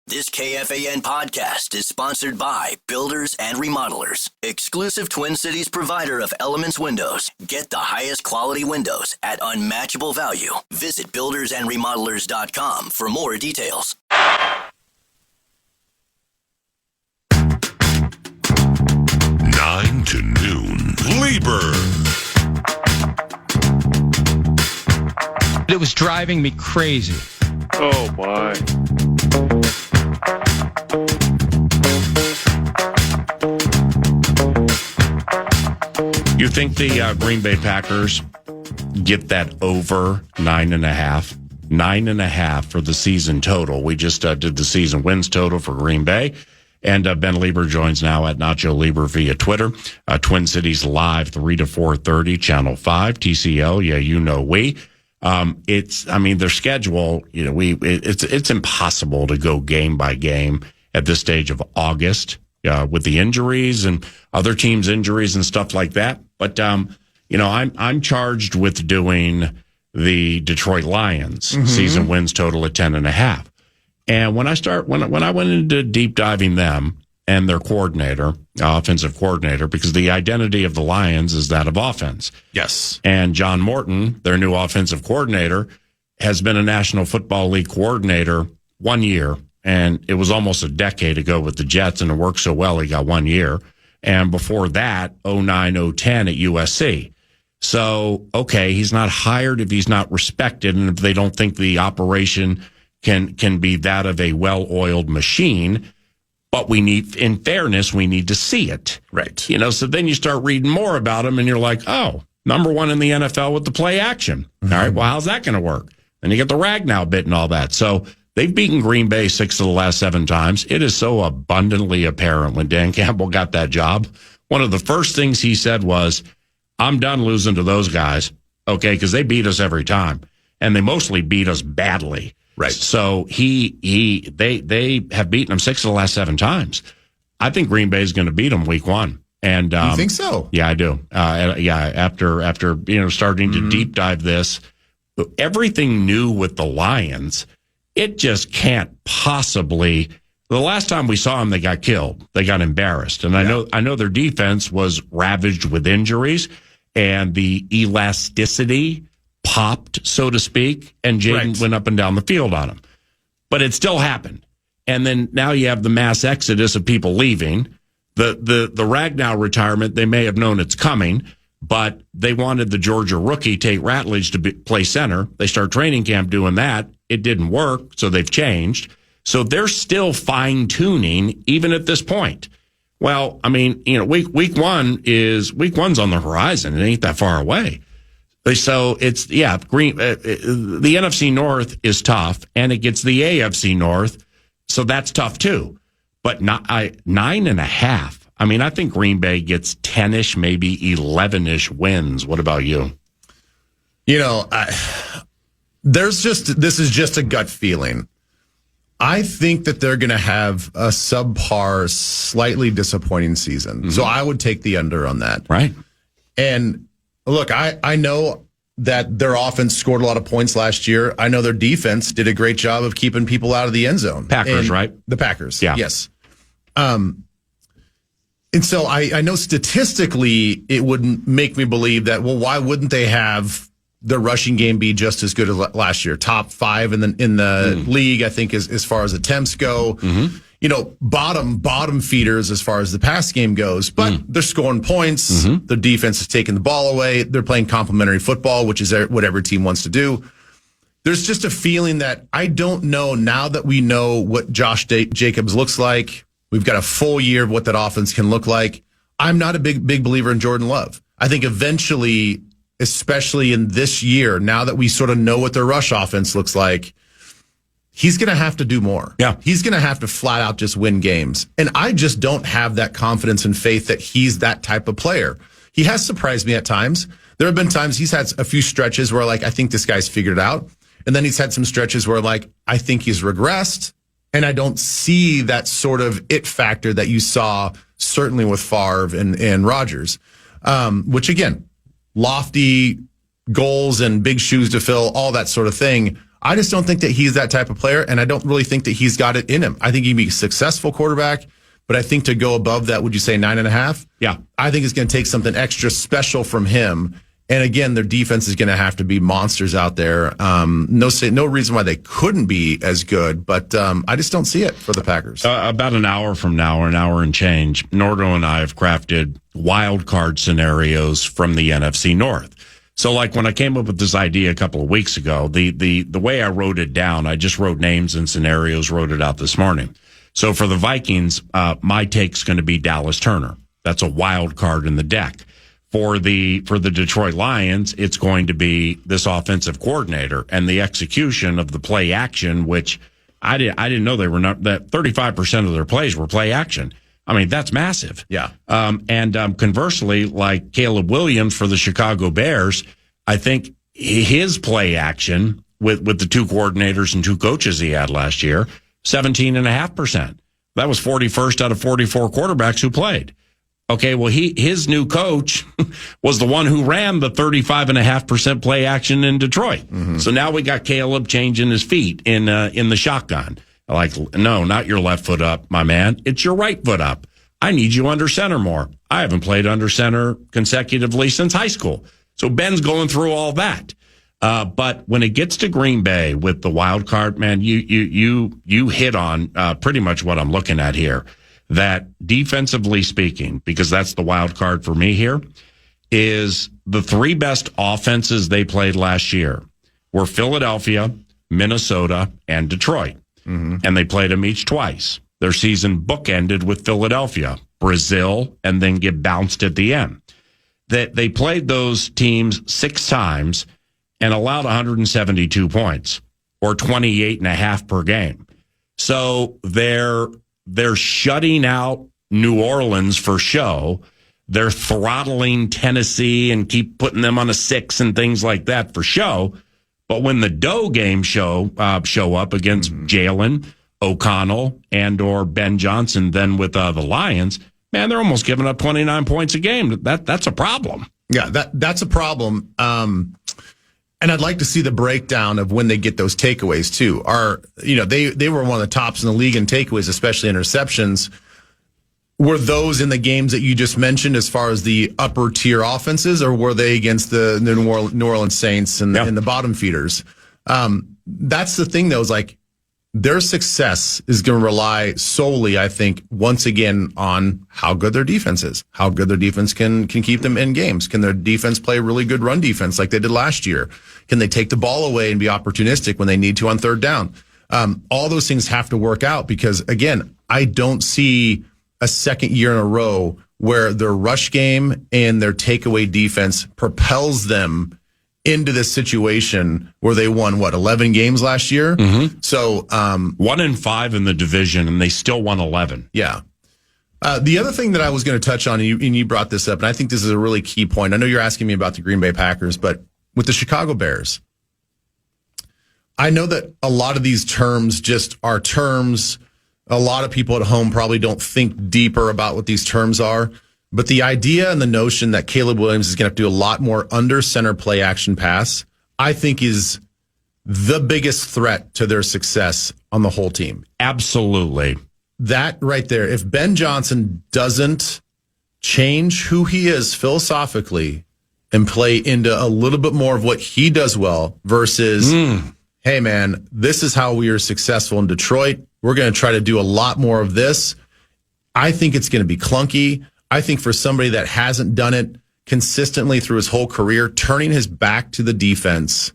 This KFAN podcast is sponsored by Builders and Remodelers, exclusive Twin Cities provider of Elements Windows. Get the highest quality windows at unmatchable value. Visit buildersandremodelers.com for more details. 9 to noon, Leber. It was driving me crazy. Oh, my. You think the Green Bay Packers get that over 9.5? 9.5 for the season total. We just did the season wins total for Green Bay. And Ben Leber joins now at Nacho Leber via Twitter. Twin Cities Live, 3 to 4:30, Channel 5, TCL. Yeah, you know we. Their schedule, it's impossible to go game by game at this stage of August with the injuries and other teams' injuries and stuff like that. But, I'm charged with doing the Detroit Lions season wins total at 10.5. And when I went into deep diving them and their coordinator, offensive coordinator, because the identity of the Lions is that of offense. Yes. And John Morton, their new offensive coordinator, has been a National Football League coordinator 1 year. And it was almost a decade ago with the Jets, and it worked so well he got 1 year. And before that, 09-010 at USC. So, okay, he's not hired if he's not respected, and if they don't think the operation can be that of a well-oiled machine. But in fairness, we need to see it. Right. So then you start reading more about him, and you're like, oh, number one in the NFL with the play action. All right, well, how's that going to work? Then you get the Ragnow bit and all that. So they've beaten Green Bay 6 of the last 7 times. It is so abundantly apparent when Dan Campbell got that job. One of the first things he said was, I'm done losing to those guys, okay, because they beat us every time. And they mostly beat us badly. Right. So they have beaten them 6 of the last 7 times. I think Green Bay is going to beat them week 1. And you think so? Yeah, I do. After starting to deep dive this, everything new with the Lions, it just can't possibly. The last time we saw them, they got killed. They got embarrassed, and I know their defense was ravaged with injuries, and the elasticity popped, so to speak, and Jaden went up and down the field on him. But it still happened. And then now you have the mass exodus of people leaving. The Ragnow retirement, they may have known it's coming, but they wanted the Georgia rookie, Tate Ratledge, to play center. They start training camp doing that. It didn't work, so they've changed. So they're still fine-tuning, even at this point. Well, I mean, week one's on the horizon. It ain't that far away. So it's, the NFC North is tough, and it gets the AFC North, so that's tough too. But 9.5. I mean, I think Green Bay gets 10-ish, maybe 11-ish wins. What about you? This is just a gut feeling. I think that they're going to have a subpar, slightly disappointing season. Mm-hmm. So I would take the under on that. Right. And look, I know that their offense scored a lot of points last year. I know their defense did a great job of keeping people out of the end zone. Packers, right? The Packers, yeah. Yes. And so I know statistically it would make me believe that, well, why wouldn't they have the rushing game be just as good as last year? Top 5 in the league, I think, as far as attempts go. Mm-hmm. Bottom feeders as far as the pass game goes, but they're scoring points. Mm-hmm. Their defense is taking the ball away. They're playing complementary football, which is what every team wants to do. There's just a feeling that I don't know now that we know what Josh Jacobs looks like. We've got a full year of what that offense can look like. I'm not a big believer in Jordan Love. I think eventually, especially in this year, now that we sort of know what their rush offense looks like, he's going to have to do more. Yeah. He's going to have to flat out just win games. And I just don't have that confidence and faith that he's that type of player. He has surprised me at times. There have been times he's had a few stretches where, I think this guy's figured it out. And then he's had some stretches where, I think he's regressed. And I don't see that sort of it factor that you saw certainly with Favre and Rodgers, which, again, lofty goals and big shoes to fill, all that sort of thing. I just don't think that he's that type of player, and I don't really think that he's got it in him. I think he'd be a successful quarterback, but I think to go above that, would you say 9.5? Yeah. I think it's going to take something extra special from him. And again, their defense is going to have to be monsters out there. No reason why they couldn't be as good, but I just don't see it for the Packers. About an hour from now, or an hour and change, Nordo and I have crafted wild card scenarios from the NFC North. So, like when I came up with this idea a couple of weeks ago, the way I wrote it down, I just wrote names and scenarios, wrote it out this morning. So for the Vikings, my take's going to be Dallas Turner. That's a wild card in the deck. For the Detroit Lions, it's going to be this offensive coordinator and the execution of the play action, which I didn't know they were not, that 35% of their plays were play action. I mean, that's massive. Yeah. And conversely, like Caleb Williams for the Chicago Bears, I think his play action with the two coordinators and two coaches he had last year, 17.5%. That was 41st out of 44 quarterbacks who played. Okay, well, his new coach was the one who ran the 35.5% play action in Detroit. Mm-hmm. So now we got Caleb changing his feet in the shotgun. Like, no, not your left foot up, my man. It's your right foot up. I need you under center more. I haven't played under center consecutively since high school. So Ben's going through all that. But when it gets to Green Bay with the wild card, man, you hit on pretty much what I'm looking at here. That defensively speaking, because that's the wild card for me here, is the three best offenses they played last year were Philadelphia, Minnesota, and Detroit. Mm-hmm. And they played them each twice. Their season bookended with Philadelphia, Brazil, and then get bounced at the end. That they played those teams 6 times and allowed 172 points, or 28.5 per game. So they're shutting out New Orleans for show. They're throttling Tennessee and keep putting them on a 6 and things like that for show. But when the dough games show up against Jalen, O'Connell, and or Ben Johnson, then with the Lions, man, they're almost giving up 29 points a game. That's a problem. Yeah, that's a problem. And I'd like to see the breakdown of when they get those takeaways too. They were one of the tops in the league in takeaways, especially interceptions. Were those in the games that you just mentioned as far as the upper tier offenses, or were they against the New Orleans Saints and the bottom feeders? That's the thing though, is like their success is going to rely solely, I think, once again on how good their defense is, how good their defense can keep them in games. Can their defense play really good run defense like they did last year? Can they take the ball away and be opportunistic when they need to on third down? All those things have to work out because, again, I don't see a second year in a row where their rush game and their takeaway defense propels them into this situation where they won 11 games last year. Mm-hmm. So 1-5 in the division, and they still won 11. Yeah. The other thing that I was going to touch on, and you brought this up, and I think this is a really key point. I know you're asking me about the Green Bay Packers, but with the Chicago Bears, I know that a lot of these terms just are terms. A lot of people at home probably don't think deeper about what these terms are. But the idea and the notion that Caleb Williams is going to have to do a lot more under center play action pass, I think is the biggest threat to their success on the whole team. Absolutely. That right there, if Ben Johnson doesn't change who he is philosophically and play into a little bit more of what he does well versus, hey man, this is how we are successful in Detroit. We're going to try to do a lot more of this. I think it's going to be clunky. I think for somebody that hasn't done it consistently through his whole career, turning his back to the defense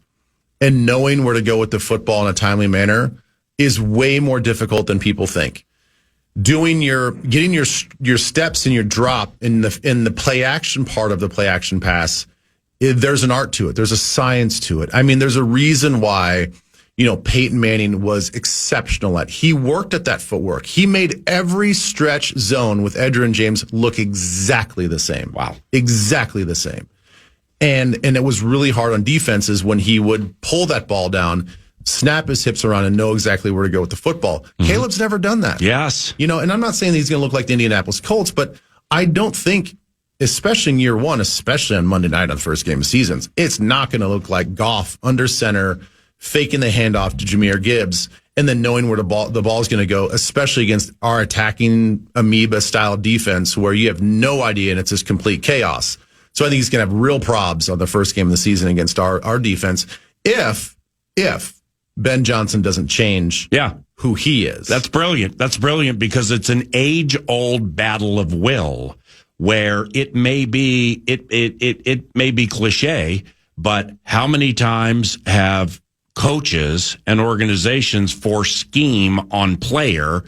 and knowing where to go with the football in a timely manner is way more difficult than people think. Getting your steps and your drop in the play action part of the play action pass, there's an art to it. There's a science to it. I mean, there's a reason why, Peyton Manning was exceptional at. He worked at that footwork. He made every stretch zone with Edgerrin James look exactly the same. Wow. Exactly the same. And it was really hard on defenses when he would pull that ball down, snap his hips around, and know exactly where to go with the football. Mm-hmm. Caleb's never done that. Yes. And I'm not saying that he's going to look like the Indianapolis Colts, but I don't think, especially in year one, especially on Monday night on the first game of seasons, it's not going to look like Goff under center, faking the handoff to Jahmyr Gibbs, and then knowing where the ball is going to go, especially against our attacking amoeba-style defense where you have no idea and it's just complete chaos. So I think he's going to have real probs on the first game of the season against our defense if Ben Johnson doesn't change who he is. That's brilliant. That's brilliant because it's an age-old battle of will where it may be it may be cliche, but how many times have coaches and organizations forced scheme on player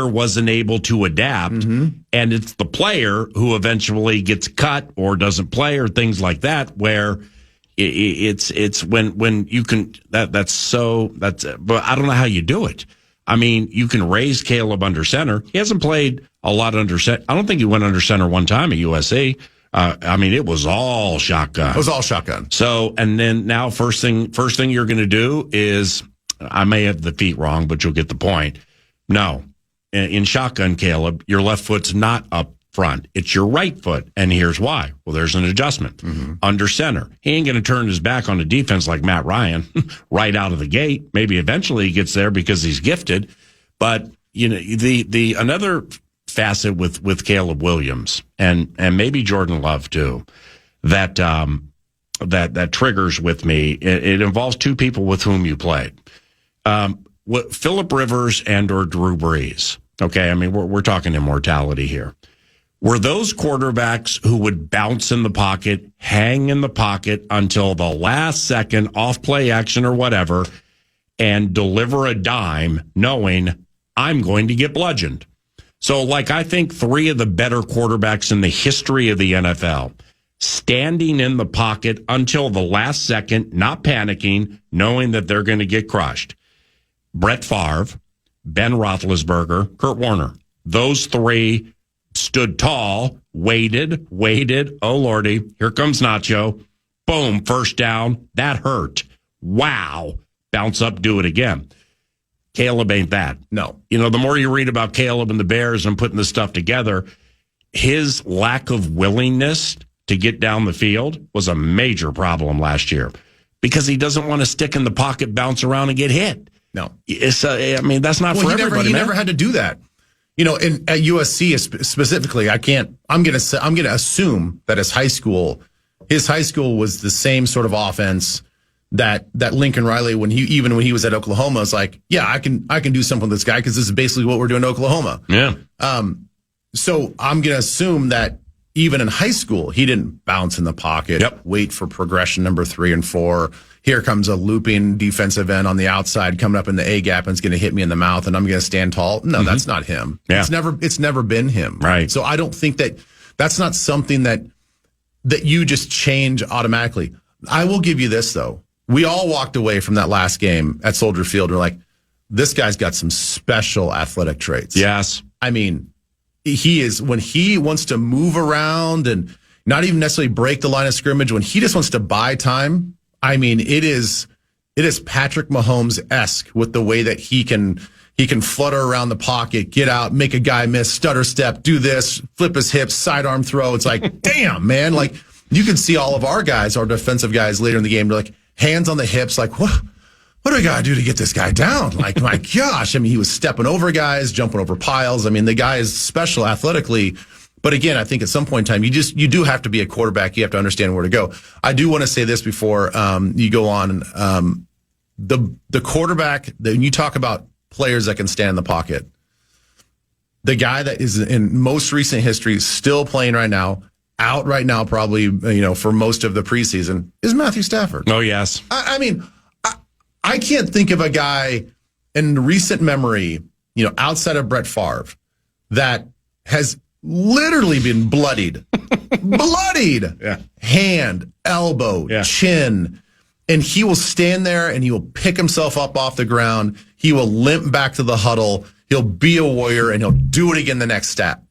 wasn't able to adapt, and it's the player who eventually gets cut or doesn't play or things like that where it's when you can but I don't know how you do it. I mean, you can raise Caleb under center. He hasn't played a lot under center. I don't think he went under center one time at USC. I mean, it was all shotgun. It was all shotgun. So, and then now first thing you're going to do is, I may have the feet wrong, but you'll get the point. No, in shotgun, Caleb, your left foot's not up front. It's your right foot. And here's why. Well, there's an adjustment. Under center. He ain't going to turn his back on the defense like Matt Ryan right out of the gate. Maybe eventually he gets there because he's gifted. But, you know, the another facet with Caleb Williams and maybe Jordan Love too, that triggers with me. It involves two people with whom you played. Phillip Rivers and or Drew Brees. Okay. I mean, we're talking immortality here. Were those quarterbacks who would bounce in the pocket, hang in the pocket until the last second off play action or whatever, and deliver a dime knowing I'm going to get bludgeoned? So, like, I think three of the better quarterbacks in the history of the NFL, standing in the pocket until the last second, not panicking, knowing that they're going to get crushed. Brett Favre, Ben Roethlisberger, Kurt Warner. Those three stood tall, waited. Oh, Lordy, here comes Nacho. Boom, first down. That hurt. Wow. Bounce up, do it again. Caleb ain't that. No. You know, the more you read about Caleb and the Bears and putting this stuff together, his lack of willingness to get down the field was a major problem last year because he doesn't want to stick in the pocket, bounce around, and get hit. No. It's, I mean, that's not for everybody, He man. never had to do that. You know, at USC specifically, I'm going to assume that his high school was the same sort of offense that Lincoln Riley, when he was at Oklahoma, was like, yeah, I can do something with this guy because this is basically what we're doing in Oklahoma. Yeah. So I'm going to assume that even in high school, he didn't bounce in the pocket, wait for progression number 3 and 4. Here comes a looping defensive end on the outside coming up in the A gap and it's going to hit me in the mouth and I'm going to stand tall. No, that's not him. Yeah. It's never been him. Right. So I don't think that's not something that you just change automatically. I will give you this though. We all walked away from that last game at Soldier Field. We're like, this guy's got some special athletic traits. Yes. I mean, when he wants to move around and not even necessarily break the line of scrimmage, when he just wants to buy time, I mean, it is Patrick Mahomes-esque with the way that he can flutter around the pocket, get out, make a guy miss, stutter step, do this, flip his hips, sidearm throw. It's like, damn, man. Like, you can see all of our guys, our defensive guys later in the game, they're like, hands on the hips, like, what do I got to do to get this guy down? Like, my gosh. I mean, he was stepping over guys, jumping over piles. I mean, the guy is special athletically. But again, I think at some point in time, you do have to be a quarterback. You have to understand where to go. I do want to say this before you go on. The quarterback, when you talk about players that can stand in the pocket, the guy that is in most recent history still playing right now, out right now probably, for most of the preseason, is Matthew Stafford. Oh, yes. I mean, I can't think of a guy in recent memory, outside of Brett Favre, that has literally been bloodied. Yeah. Hand, elbow, chin. And he will stand there and he will pick himself up off the ground. He will limp back to the huddle. He'll be a warrior and he'll do it again the next snap.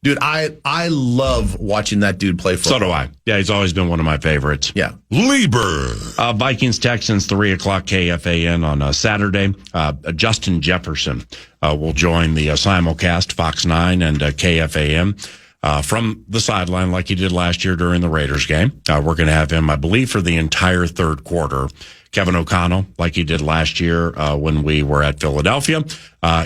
Dude, I love watching that dude play football. So do I. Yeah, he's always been one of my favorites. Yeah. Leber. Vikings-Texans, 3 o'clock KFAN on Saturday. Justin Jefferson will join the simulcast, Fox 9 and KFAN. from the sideline like he did last year during the Raiders game. We're going to have him, I believe, for the entire third quarter. Kevin O'Connell, like he did last year when we were at Philadelphia,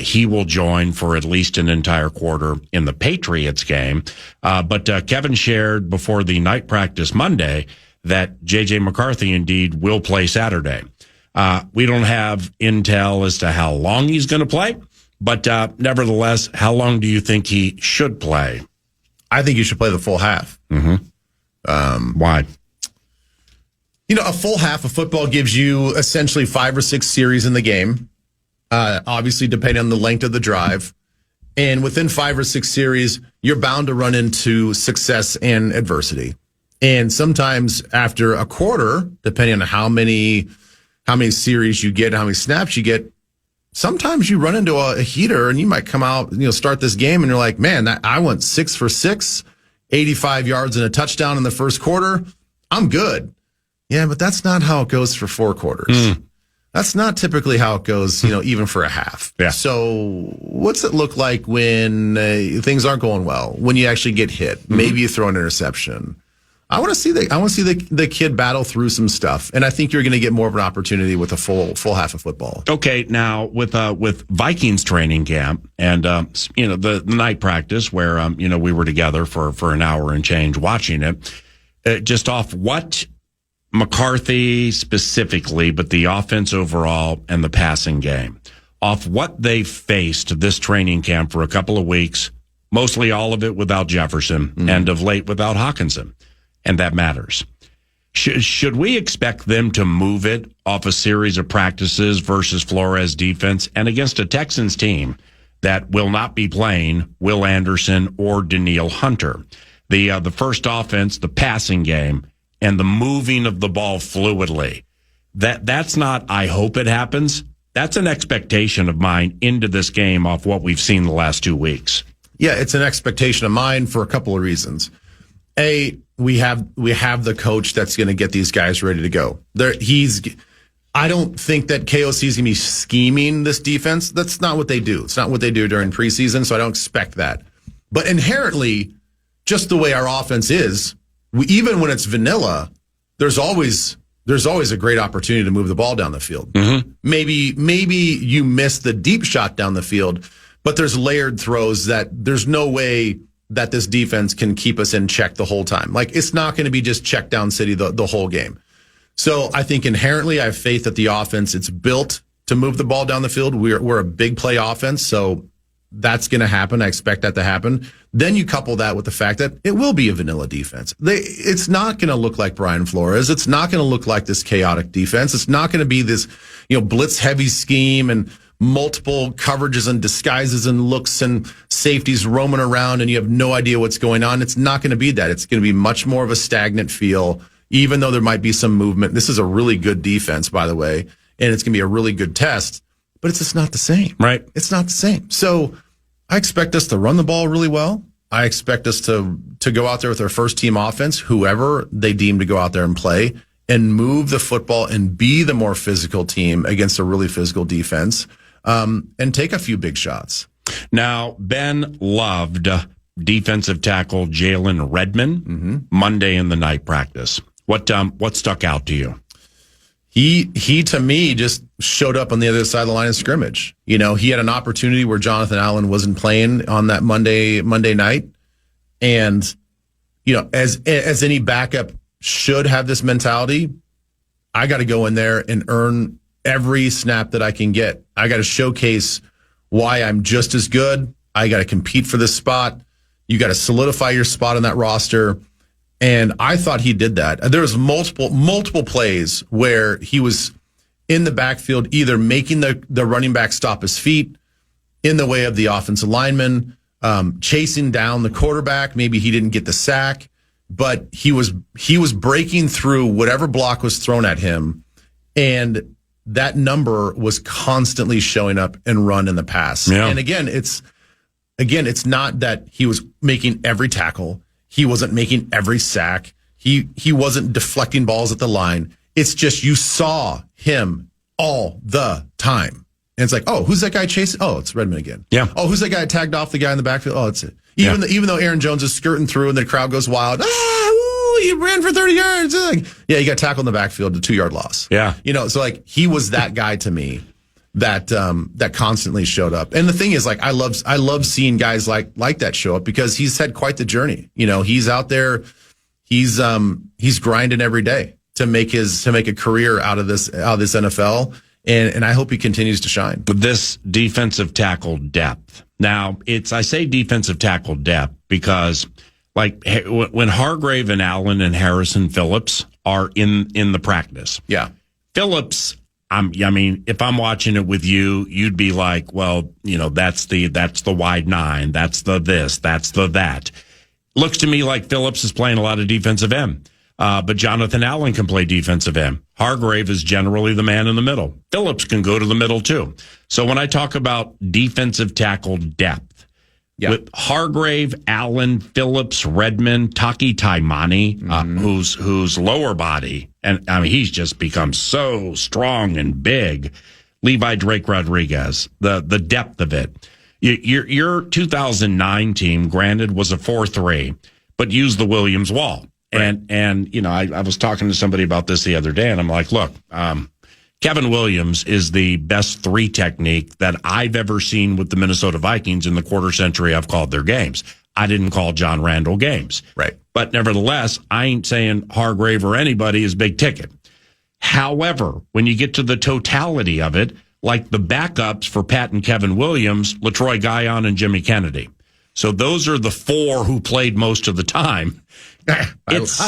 he will join for at least an entire quarter in the Patriots game. But Kevin shared before the night practice Monday that J.J. McCarthy indeed will play Saturday. We don't have intel as to how long he's going to play, but nevertheless, how long do you think he should play? I think you should play the full half. Why? A full half of football gives you essentially 5 or 6 series in the game, obviously depending on the length of the drive. And within 5 or 6 series, you're bound to run into success and adversity. And sometimes after a quarter, depending on how many series you get, how many snaps you get, sometimes you run into a heater and you might come out, start this game and you're like, man, I went 6 for 6, 85 yards and a touchdown in the first quarter. I'm good. Yeah, but that's not how it goes for 4 quarters. That's not typically how it goes, even for a half. Yeah. So what's it look like when things aren't going well, when you actually get hit? Maybe you throw an interception. I want to see the kid battle through some stuff, and I think you're going to get more of an opportunity with a full half of football. Okay, now with Vikings training camp and the night practice where we were together for an hour and change watching it, just off what McCarthy specifically, but the offense overall and the passing game, off what they faced this training camp for a couple of weeks, mostly all of it without Jefferson and of late without Hawkinson. And that matters. Should we expect them to move it off a series of practices versus Flores defense and against a Texans team that will not be playing Will Anderson or Danielle Hunter? The first offense, the passing game, and the moving of the ball fluidly. That's not, I hope it happens. That's an expectation of mine into this game off what we've seen the last 2 weeks. Yeah, it's an expectation of mine for a couple of reasons. A, we have the coach that's going to get these guys ready to go. I don't think that KOC is going to be scheming this defense. That's not what they do. It's not what they do during preseason, so I don't expect that. But inherently, just the way our offense is, even when it's vanilla, there's always a great opportunity to move the ball down the field. Maybe you miss the deep shot down the field, but there's layered throws that there's no way that this defense can keep us in check the whole time. Like, it's not going to be just check down city the whole game. So I think inherently I have faith that the offense, it's built to move the ball down the field. We're a big play offense, so that's going to happen. I expect that to happen. Then you couple that with the fact that it will be a vanilla defense. It's not going to look like Brian Flores. It's not going to look like this chaotic defense. It's not going to be this, blitz heavy scheme and multiple coverages and disguises and looks and safeties roaming around and you have no idea what's going on. It's not going to be that. It's going to be much more of a stagnant feel, even though there might be some movement. This is a really good defense, by the way, and it's going to be a really good test, but it's just not the same. Right. It's not the same. So I expect us to run the ball really well. I expect us to go out there with our first team offense, whoever they deem to go out there and play, and move the football and be the more physical team against a really physical defense. And take a few big shots. Now, Ben loved defensive tackle Jalen Redmond Monday in the night practice. What stuck out to you? He to me just showed up on the other side of the line of scrimmage. He had an opportunity where Jonathan Allen wasn't playing on that Monday night, and as any backup should have this mentality, I got to go in there and earn every snap that I can get. I got to showcase why I'm just as good. I got to compete for this spot. You got to solidify your spot on that roster. And I thought he did that. There was multiple plays where he was in the backfield, either making the running back stop his feet in the way of the offensive lineman, chasing down the quarterback. Maybe he didn't get the sack, but he was breaking through whatever block was thrown at him. And that number was constantly showing up and run in the pass. Yeah. And again, it's not that he was making every tackle. He wasn't making every sack. He wasn't deflecting balls at the line. It's just you saw him all the time. And it's like, oh, who's that guy chasing? Oh, it's Redmond again. Yeah. Oh, who's that guy tagged off the guy in the backfield? Oh, it's it. Even though Aaron Jones is skirting through and the crowd goes wild. He ran for 30 yards. Like, yeah, he got tackled in the backfield, a 2-yard loss. Yeah. So like he was that guy to me that constantly showed up. And the thing is, like, I love seeing guys like that show up because he's had quite the journey. He's out there, he's grinding every day to make a career out of this NFL. And I hope he continues to shine. This defensive tackle depth. Now, I say defensive tackle depth because, like, when Hargrave and Allen and Harrison Phillips are in the practice. Yeah. Phillips, I mean, if I'm watching it with you, you'd be like, well, that's the wide 9. That's the this. That's the that. Looks to me like Phillips is playing a lot of defensive end. But Jonathan Allen can play defensive end. Hargrave is generally the man in the middle. Phillips can go to the middle too. So when I talk about defensive tackle depth, with Hargrave, Allen, Phillips, Redmond, Taki Taimani, whose lower body, and I mean he's just become so strong and big. Levi Drake Rodriguez, the depth of it. Your 2009 team, granted, was a 4-3, but used the Williams wall. Right. And I was talking to somebody about this the other day, and I'm like, look, Kevin Williams is the best 3 technique that I've ever seen with the Minnesota Vikings in the quarter century I've called their games. I didn't call John Randall games. Right. But nevertheless, I ain't saying Hargrave or anybody is big ticket. However, when you get to the totality of it, like the backups for Pat and Kevin Williams, LaTroy Guion and Jimmy Kennedy. So those are the 4 who played most of the time. I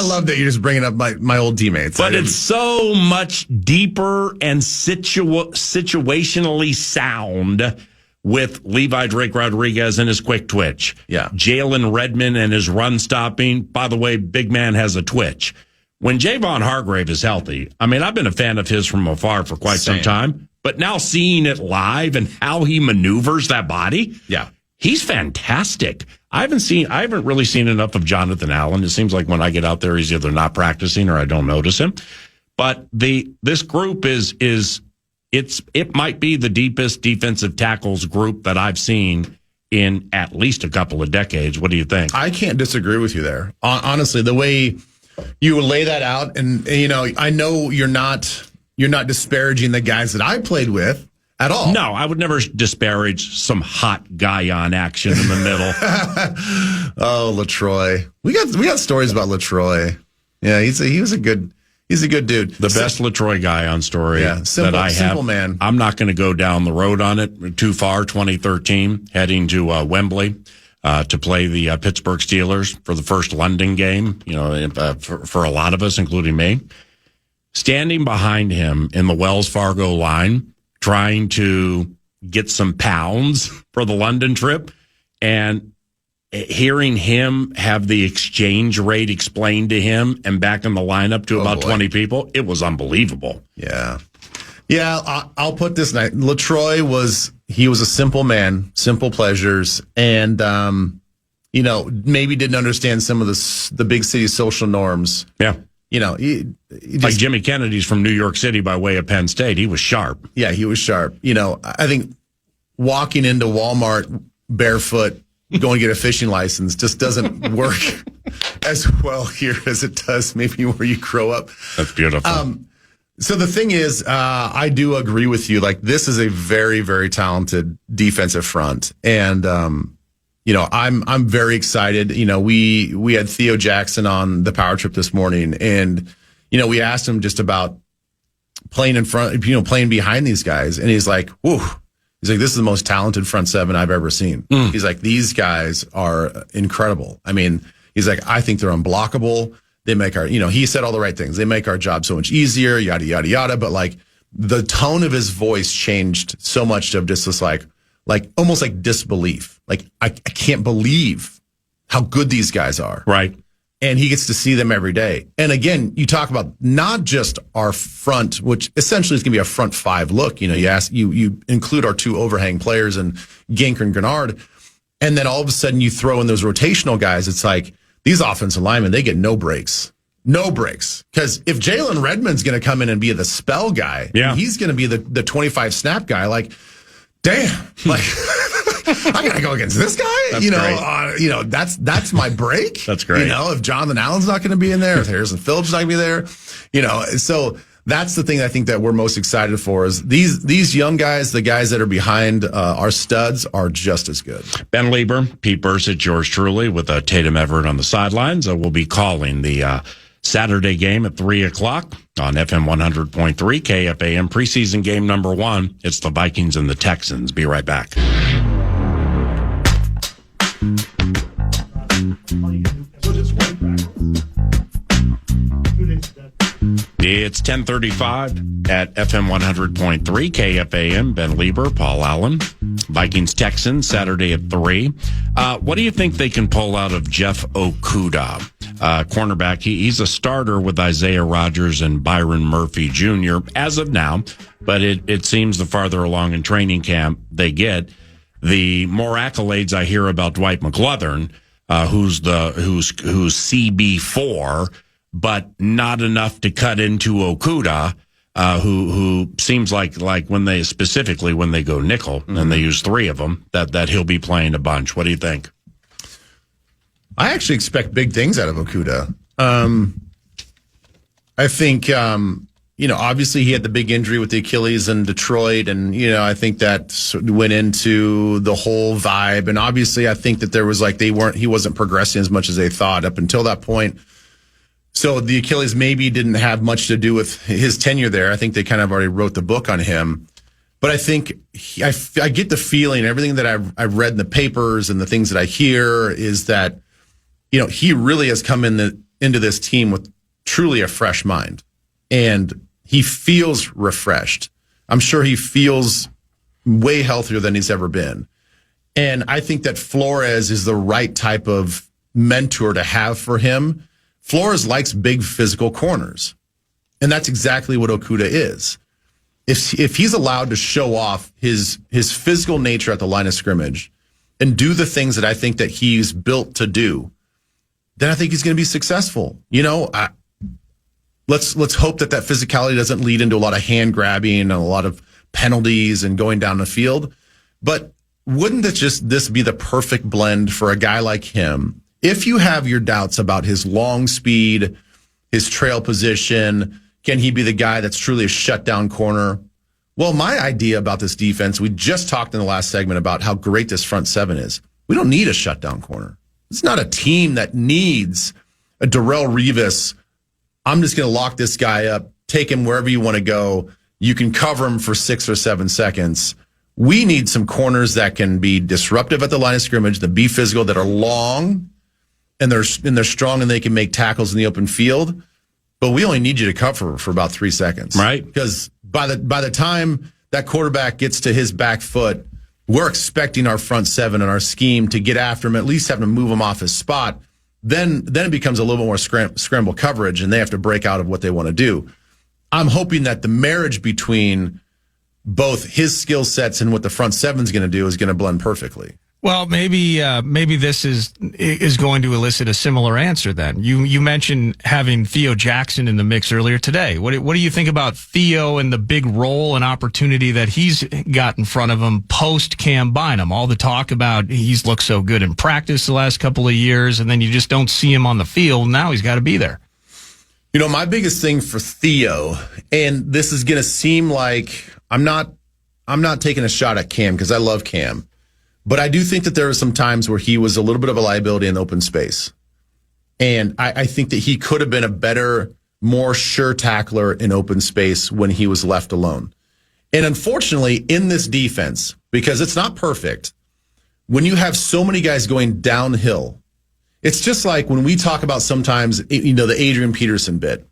love that you're just bringing up my old teammates. But it's so much deeper and situationally sound with Levi Drake Rodriguez and his quick twitch. Yeah. Jalen Redmond and his run stopping. By the way, big man has a twitch. When Javon Hargrave is healthy, I mean, I've been a fan of his from afar for quite some time, but now seeing it live and how he maneuvers that body. Yeah. He's fantastic. I haven't really seen enough of Jonathan Allen. It seems like when I get out there, he's either not practicing or I don't notice him. But this group it might be the deepest defensive tackles group that I've seen in at least a couple of decades. What do you think? I can't disagree with you there. Honestly, the way you lay that out, and I know you're not disparaging the guys that I played with. At all. No, I would never disparage some hot guy on action in the middle. Oh, LaTroy. We got stories about LaTroy. Yeah, he was a good dude. The best LaTroy guy on story that I have. Simple man. I'm not going to go down the road on it too far. 2013, heading to Wembley to play the Pittsburgh Steelers for the first London game. For a lot of us, including me, standing behind him in the Wells Fargo line, trying to get some pounds for the London trip, and hearing him have the exchange rate explained to him and back in the lineup to about 20 people, it was unbelievable. Yeah. Yeah, I'll put this night. LaTroy was a simple man, simple pleasures, and maybe didn't understand some of the big city social norms. Yeah. Like Jimmy Kennedy's from New York City by way of Penn State. He was sharp. Yeah, he was sharp. I think walking into Walmart barefoot, going to get a fishing license just doesn't work as well here as it does maybe where you grow up. That's beautiful. So the thing is, I do agree with you. Like, this is a very, very talented defensive front. And, I'm very excited. We had Theo Jackson on the Power Trip this morning, and, we asked him just about playing in front, playing behind these guys. And he's like, whew. He's like, this is the most talented front seven I've ever seen. He's like, these guys are incredible. I mean, he's like, I think they're unblockable. They make our, he said all the right things. They make our job so much easier, yada, yada, yada. But like the tone of his voice changed so much to just this like almost like disbelief. Like, I can't believe how good these guys are. Right. And he gets to see them every day. And again, you talk about not just our front, which essentially is going to be a front five look. You include our two overhang players and Ginker and Grenard. And then all of a sudden you throw in those rotational guys. It's like these offensive linemen, they get no breaks. No breaks. Because if Jalen Redmond's going to come in and be the spell guy, he's going to be the 25 snap guy. Like, damn, like I gotta go against this guy. That's That's my break. That's great. If Jonathan Allen's not going to be in there, if Harrison Phillips is not going to be there, so that's the thing I think that we're most excited for is these young guys, the guys that are behind our studs are just as good. Ben Leber, Pete Bursitt, George Truly with Tatum Everett on the sidelines. We'll be calling the Saturday game at 3:00 on FM 100.3 KFAN preseason game number 1. It's the Vikings and the Texans. Be right back. It's 10:35 at FM 100.3 KFAN. Ben Leber, Paul Allen, Vikings Texans Saturday at 3. What do you think they can pull out of Jeff Okudah, cornerback? He's a starter with Isaiah Rodgers and Byron Murphy Jr. as of now, but it seems the farther along in training camp they get, the more accolades I hear about Dwight McGlothern, who's CB4. But not enough to cut into Okudah, who seems like when they go nickel and they use 3 of them, that he'll be playing a bunch. What do you think? I actually expect big things out of Okudah. I think, obviously he had the big injury with the Achilles in Detroit, and I think that went into the whole vibe. And obviously, I think that there was he wasn't progressing as much as they thought up until that point. So the Achilles maybe didn't have much to do with his tenure there. I think they kind of already wrote the book on him. But I think I get the feeling, everything that I've read in the papers and the things that I hear is that, he really has come into this team with truly a fresh mind. And he feels refreshed. I'm sure he feels way healthier than he's ever been. And I think that Flores is the right type of mentor to have for him. Flores likes big physical corners, and that's exactly what Okudah is. If he's allowed to show off his physical nature at the line of scrimmage and do the things that I think that he's built to do, then I think he's going to be successful. Let's hope that physicality doesn't lead into a lot of hand grabbing and a lot of penalties and going down the field. But wouldn't this be the perfect blend for a guy like him? If you have your doubts about his long speed, his trail position, can he be the guy that's truly a shutdown corner? Well, my idea about this defense, we just talked in the last segment about how great this front 7 is. We don't need a shutdown corner. It's not a team that needs a Darrelle Revis. I'm just going to lock this guy up, take him wherever you want to go. You can cover him for 6 or 7 seconds. We need some corners that can be disruptive at the line of scrimmage, that be physical, that are long, and they're strong and they can make tackles in the open field, but we only need you to cover for about 3 seconds, right? Because by the time that quarterback gets to his back foot, we're expecting our front 7 and our scheme to get after him, at least have to move him off his spot. Then it becomes a little bit more scramble coverage, and they have to break out of what they want to do. I'm hoping that the marriage between both his skill sets and what the front 7 is going to do is going to blend perfectly. Well, maybe this is going to elicit a similar answer then. You mentioned having Theo Jackson in the mix earlier today. What do you think about Theo and the big role and opportunity that he's got in front of him post Cam Bynum? All the talk about he's looked so good in practice the last couple of years, and then you just don't see him on the field. Now he's got to be there. My biggest thing for Theo, and this is going to seem like I'm not taking a shot at Cam because I love Cam. But I do think that there were some times where he was a little bit of a liability in open space. And I think that he could have been a better, more sure tackler in open space when he was left alone. And unfortunately, in this defense, because it's not perfect, when you have so many guys going downhill, it's just like when we talk about sometimes, the Adrian Peterson bit.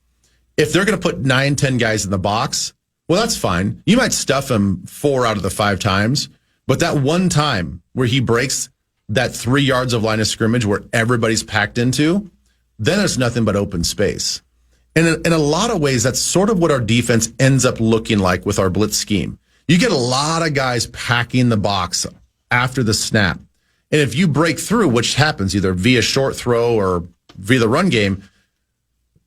If they're going to put 9, 10 guys in the box, well, that's fine. You might stuff him 4 out of the 5 times. But that one time where he breaks that 3 yards of line of scrimmage where everybody's packed into, then there's nothing but open space. And in a lot of ways, that's sort of what our defense ends up looking like with our blitz scheme. You get a lot of guys packing the box after the snap. And if you break through, which happens either via short throw or via the run game,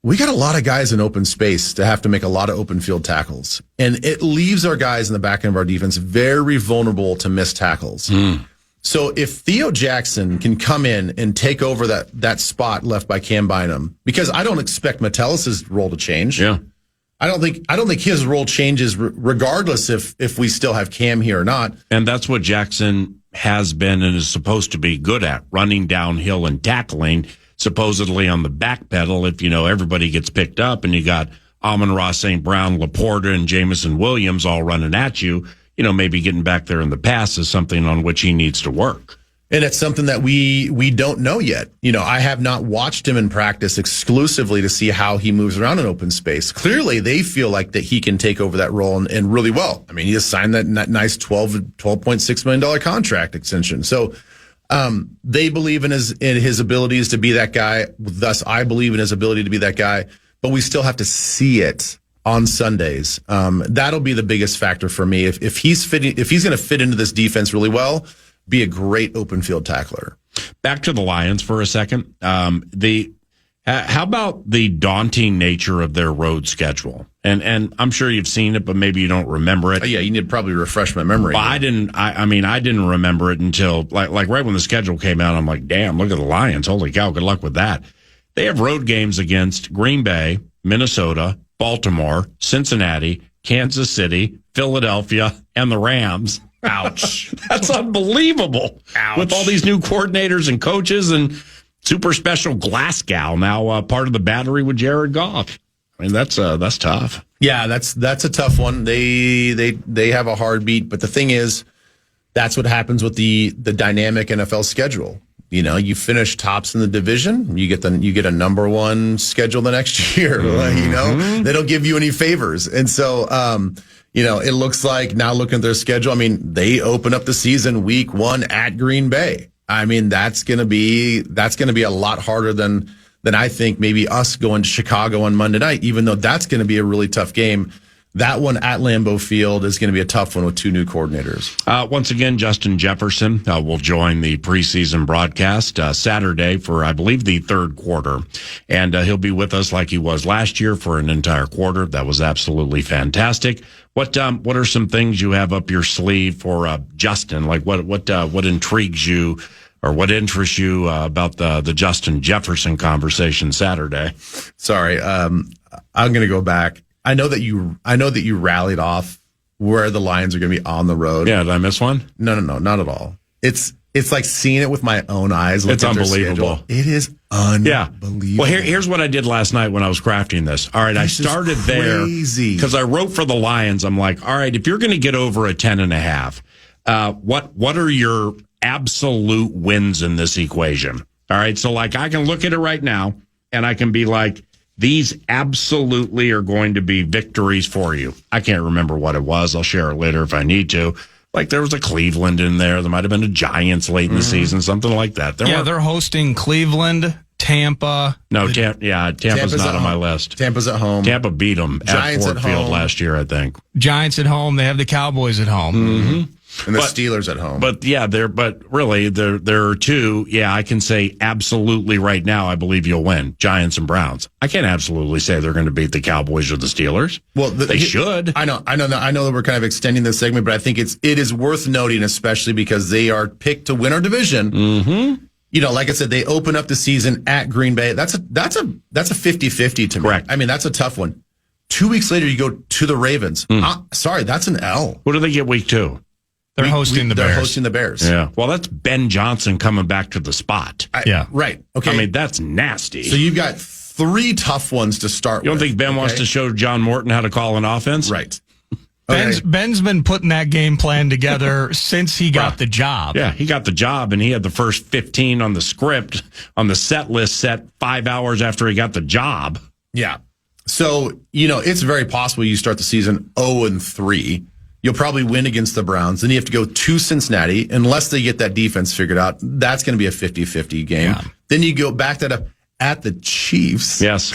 we got a lot of guys in open space to have to make a lot of open field tackles. And it leaves our guys in the back end of our defense very vulnerable to missed tackles. So if Theo Jackson can come in and take over that spot left by Cam Bynum, because I don't expect Metellus' role to change. Yeah. I don't think his role changes regardless if we still have Cam here or not. And that's what Jackson has been and is supposed to be good at, running downhill and tackling, supposedly on the back pedal. If, everybody gets picked up and you got Amon-Ra St. Brown, Laporta, and Jamison Williams all running at you, maybe getting back there in the pass is something on which he needs to work. And it's something that we don't know yet. I have not watched him in practice exclusively to see how he moves around in open space. Clearly, they feel like that he can take over that role and really well. I mean, he just signed that nice $12.6 million contract extension. So they believe in his abilities to be that guy. Thus, I believe in his ability to be that guy. But we still have to see it on Sundays. That'll be the biggest factor for me. If he's going to fit into this defense really well, be a great open field tackler. Back to the Lions for a second. How about the daunting nature of their road schedule? And I'm sure you've seen it, but maybe you don't remember it. Yeah, you need to probably refresh my memory. But I didn't remember it until like right when the schedule came out. I'm like, damn, look at the Lions. Holy cow, good luck with that. They have road games against Green Bay, Minnesota, Baltimore, Cincinnati, Kansas City, Philadelphia, and the Rams. Ouch. That's unbelievable. Ouch. With all these new coordinators and coaches and super special Glasgow now part of the battery with Jared Goff. I mean, that's tough. Yeah, that's a tough one. They have a hard beat, but the thing is, that's what happens with the dynamic NFL schedule. You finish tops in the division, you get a number one schedule the next year. They don't give you any favors, and so it looks like now looking at their schedule. I mean, they open up the season week 1 at Green Bay. I mean, that's gonna be a lot harder than I think maybe us going to Chicago on Monday night. Even though that's going to be a really tough game. That one at Lambeau Field is going to be a tough one with 2 new coordinators. Once again, Justin Jefferson will join the preseason broadcast Saturday for, I believe, the third quarter. And he'll be with us like he was last year for an entire quarter. That was absolutely fantastic. What are some things you have up your sleeve for Justin? Like what intrigues you or what interests you about the Justin Jefferson conversation Saturday? Sorry, I'm going to go back. I know that you rallied off where the Lions are going to be on the road. Yeah, did I miss one? No, not at all. It's like seeing it with my own eyes. It's unbelievable. It is unbelievable. Yeah. Well, here's what I did last night when I was crafting this. All right, I started there because I wrote for the Lions. I'm like, all right, if you're going to get over a 10.5, what are your absolute wins in this equation? All right, so like I can look at it right now and I can be like, these absolutely are going to be victories for you. I can't remember what it was. I'll share it later if I need to. Like there was a Cleveland in there. There might have been a Giants late in the season, something like that. They're hosting Cleveland, Tampa. No, Tampa's not on my list. Tampa's at home. Tampa beat them Giants at Ford at Field home. last year, I think. Giants at home. They have the Cowboys at home. Mm-hmm. And the Steelers at home. But yeah, there are 2. Yeah, I can say absolutely right now, I believe you'll win. Giants and Browns. I can't absolutely say they're going to beat the Cowboys or the Steelers. Well, they should. I know that we're kind of extending this segment, but I think it is worth noting, especially because they are picked to win our division. Mm-hmm. Like I said, they open up the season at Green Bay. That's a 50-50 to me. Correct. I mean, that's a tough one. 2 weeks later, you go to the Ravens. Sorry, that's an L. What do they get week 2? They're hosting the Bears. They're hosting the Bears. Yeah. Well, that's Ben Johnson coming back to the spot. Right. Okay. I mean, that's nasty. So you've got 3 tough ones to start with. You don't think Ben wants to show John Morton how to call an offense? Right. Ben's been putting that game plan together since he got the job. Yeah, he got the job, and he had the first 15 on the script, on the set list set 5 hours after he got the job. Yeah. So, it's very possible you start the season 0-3. You'll probably win against the Browns. Then you have to go to Cincinnati. Unless they get that defense figured out, that's going to be a 50-50 game. Yeah. Then you go back that up at the Chiefs. Yes.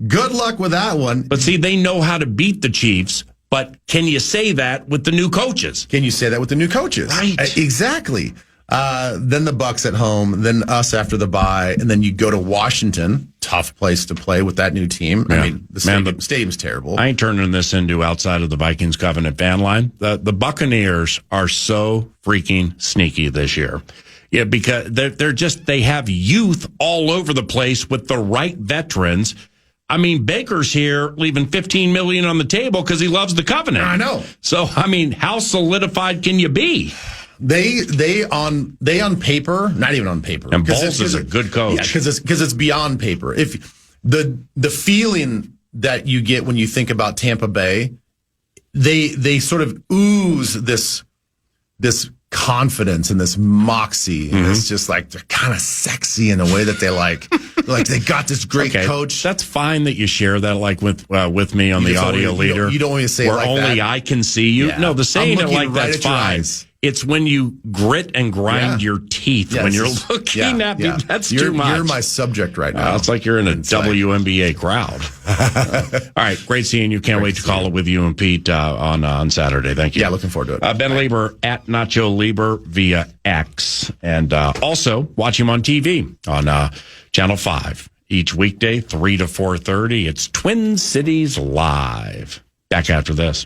Good luck with that one. But see, they know how to beat the Chiefs. But can you say that with the new coaches? Can you say that with the new coaches? Right. Exactly. Then the Bucs at home, then us after the bye, and then you go to Washington. tough place to play with that new team. Yeah. I mean, the stadium's terrible. I ain't turning this into outside of the Vikings Covenant fan line. The Buccaneers are so freaking sneaky this year. Yeah, because they have youth all over the place with the right veterans. I mean, Baker's here leaving $15 million on the table because he loves the Covenant. I know. So, I mean, how solidified can you be? They on paper, not even on paper. And Bowles is a good coach. Yeah, because it's beyond paper. If the feeling that you get when you think about Tampa Bay, they sort of ooze this confidence and this moxie. And it's just like they're kind of sexy in a way that they like they got this great coach. That's fine that you share that with me on the audio leader. You don't want to say where it like only that. I can see you. Yeah. No, the saying it like right that's fine. It's when you grit and grind your teeth when you're looking at me. That's too much. You're my subject right now. It's like you're in a WNBA crowd. All right, great seeing you. Can't wait to call it with you and Pete on Saturday. Thank you. Yeah, looking forward to it. Ben Leber at Nacho Leber via X, and also watch him on TV on Channel 5 each weekday, 3 to 4:30. It's Twin Cities Live. Back after this.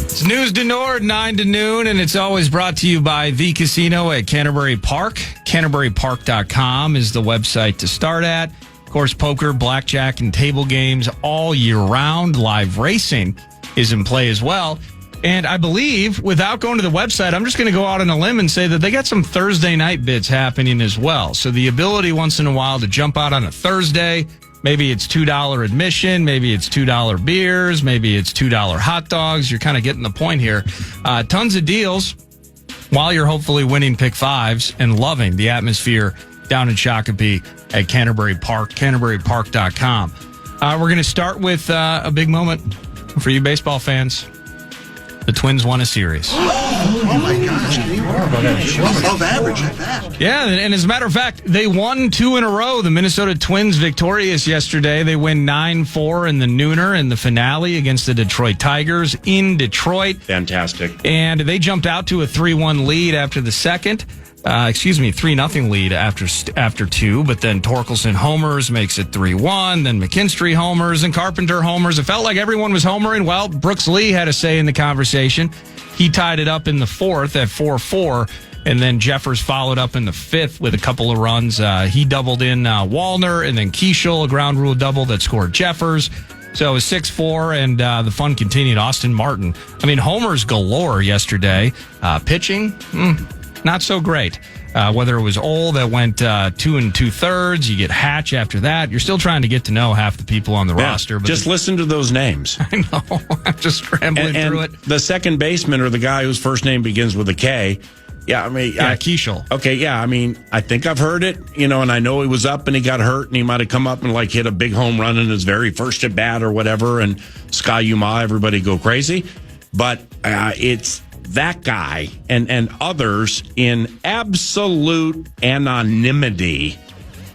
It's News to Nord, 9 to noon, and it's always brought to you by The Casino at Canterbury Park. CanterburyPark.com is the website to start at. Of course, poker, blackjack, and table games all year round. Live racing is in play as well. And I believe, without going to the website, I'm just going to go out on a limb and say that they got some Thursday night bits happening as well. So the ability once in a while to jump out on a Thursday. Maybe it's $2 admission. Maybe it's $2 beers. Maybe it's $2 hot dogs. You're kind of getting the point here. Tons of deals while you're hopefully winning pick fives and loving the atmosphere down in Shakopee at Canterbury Park, CanterburyPark.com. We're going to start with a big moment for you baseball fans. The Twins won a series. Oh my gosh. Above average at that. Yeah, and as a matter of fact, they won 2 in a row. The Minnesota Twins victorious yesterday. They win 9-4 in the nooner in the finale against the Detroit Tigers in Detroit. Fantastic. And they jumped out to a 3-1 lead after the second. 3-0 lead after 2, but then Torkelson homers, makes it 3-1, then McKinstry homers and Carpenter homers. It felt like everyone was homering. Well, Brooks Lee had a say in the conversation. He tied it up in the 4th at 4-4, and then Jeffers followed up in the 5th with a couple of runs. He doubled in Wallner, and then Keishel, a ground rule double that scored Jeffers. So it was 6-4, and the fun continued. Austin Martin. I mean, homers galore yesterday. Pitching, not so great. Whether it was Ole that went 2 2/3, you get Hatch after that. You're still trying to get to know half the people on the roster. But just listen to those names. I know. I'm just scrambling through it. The second baseman, or the guy whose first name begins with a K. Yeah, I mean, Keishel. Okay, yeah, I mean, I think I've heard it, and I know he was up and he got hurt and he might have come up and hit a big home run in his very first at bat or whatever, and Sky Yuma, everybody go crazy. But it's that guy and others in absolute anonymity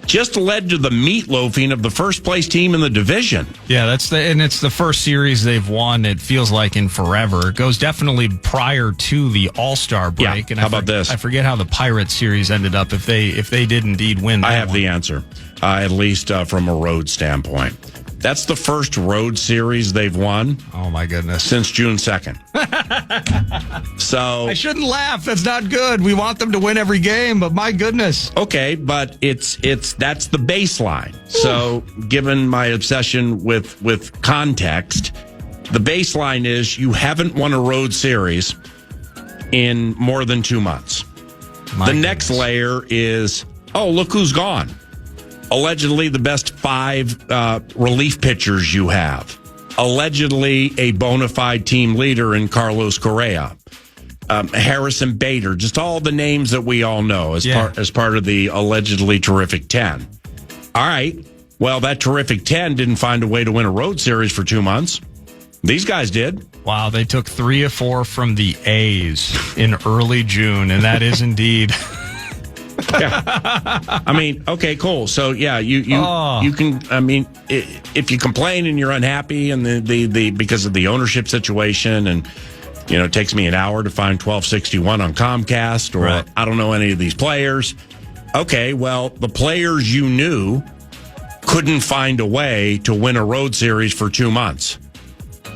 just led to the meatloafing of the first place team in the division. Yeah, and it's the first series they've won, it feels like, in forever. It goes definitely prior to the All-Star break. Yeah, and how about this? I forget how the Pirates series ended up if they did indeed win. I have the answer, at least from a road standpoint. That's the first road series they've won. Oh my goodness! Since June 2nd. So I shouldn't laugh. That's not good. We want them to win every game, but my goodness. Okay, but that's the baseline. So, given my obsession with context, the baseline is you haven't won a road series in more than 2 months. The next layer is, look who's gone. Allegedly the best 5 relief pitchers you have. Allegedly a bona fide team leader in Carlos Correa. Harrison Bader, just all the names that we all know as part of the allegedly terrific 10. All right. Well, that terrific 10 didn't find a way to win a road series for 2 months. These guys did. Wow, they took 3 of 4 from the A's in early June, and that is indeed... Yeah. I mean, okay, cool. So yeah, you can. I mean, if you complain and you're unhappy and the because of the ownership situation and It takes me an hour to find 1261 on Comcast, or Right. I don't know any of these players. Okay, well, the players you knew couldn't find a way to win a road series for 2 months.